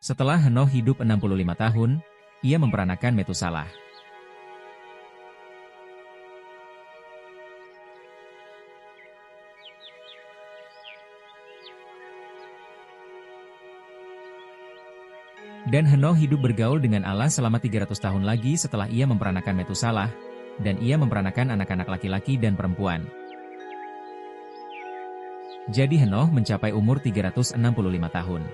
Setelah Henoh hidup 65 tahun, ia memperanakan Metusalah. Dan Henoh hidup bergaul dengan Allah selama 300 tahun lagi setelah ia memperanakan Metusalah, dan ia memperanakan anak-anak laki-laki dan perempuan. Jadi Henoh mencapai umur 365 tahun.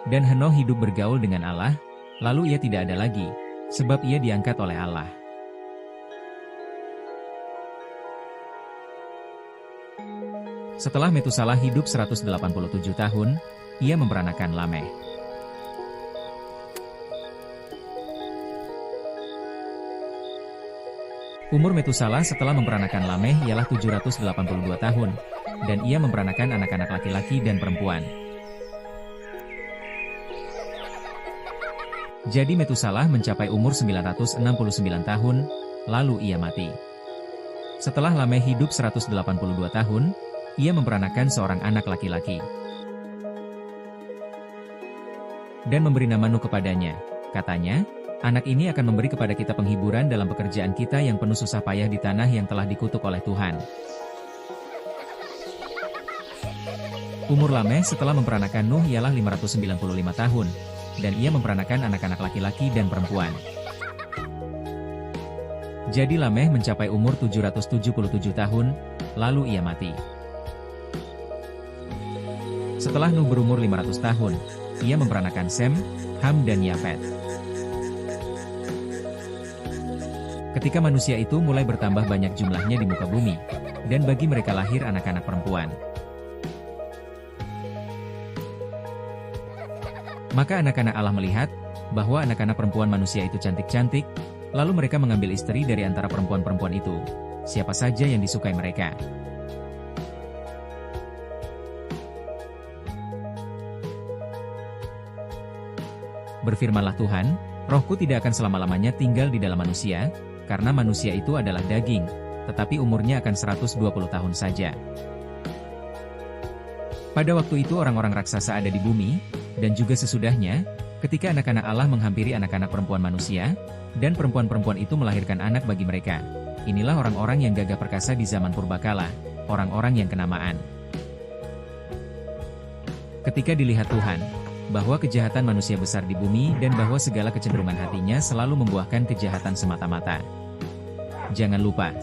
Dan Henoh hidup bergaul dengan Allah, lalu ia tidak ada lagi, sebab ia diangkat oleh Allah. Setelah Metusalah hidup 187 tahun, ia memperanakan Lameh. Umur Metusalah setelah memperanakan Lameh ialah 782 tahun, dan ia memperanakan anak-anak laki-laki dan perempuan. Jadi Metusalah mencapai umur 969 tahun, lalu ia mati. Setelah Lameh hidup 182 tahun, ia memperanakan seorang anak laki-laki. Dan memberi nama Nuh kepadanya. Katanya, anak ini akan memberi kepada kita penghiburan dalam pekerjaan kita yang penuh susah payah di tanah yang telah dikutuk oleh Tuhan. Umur Lameh setelah memperanakan Nuh ialah 595 tahun, dan ia memperanakan anak-anak laki-laki dan perempuan. Jadi Lameh mencapai umur 777 tahun, lalu ia mati. Setelah Nuh berumur 500 tahun, ia memperanakan Sem, Ham dan Yafet. Ketika manusia itu mulai bertambah banyak jumlahnya di muka bumi, dan bagi mereka lahir anak-anak perempuan. Maka anak-anak Allah melihat, bahwa anak-anak perempuan manusia itu cantik-cantik, lalu mereka mengambil istri dari antara perempuan-perempuan itu, siapa saja yang disukai mereka. Berfirmanlah Tuhan, Rohku tidak akan selama-lamanya tinggal di dalam manusia, karena manusia itu adalah daging, tetapi umurnya akan 120 tahun saja. Pada waktu itu orang-orang raksasa ada di bumi, dan juga sesudahnya, ketika anak-anak Allah menghampiri anak-anak perempuan manusia, dan perempuan-perempuan itu melahirkan anak bagi mereka. Inilah orang-orang yang gagah perkasa di zaman purbakala, orang-orang yang kenamaan. Ketika dilihat Tuhan, bahwa kejahatan manusia besar di bumi dan bahwa segala kecenderungan hatinya selalu membuahkan kejahatan semata-mata. Jangan lupa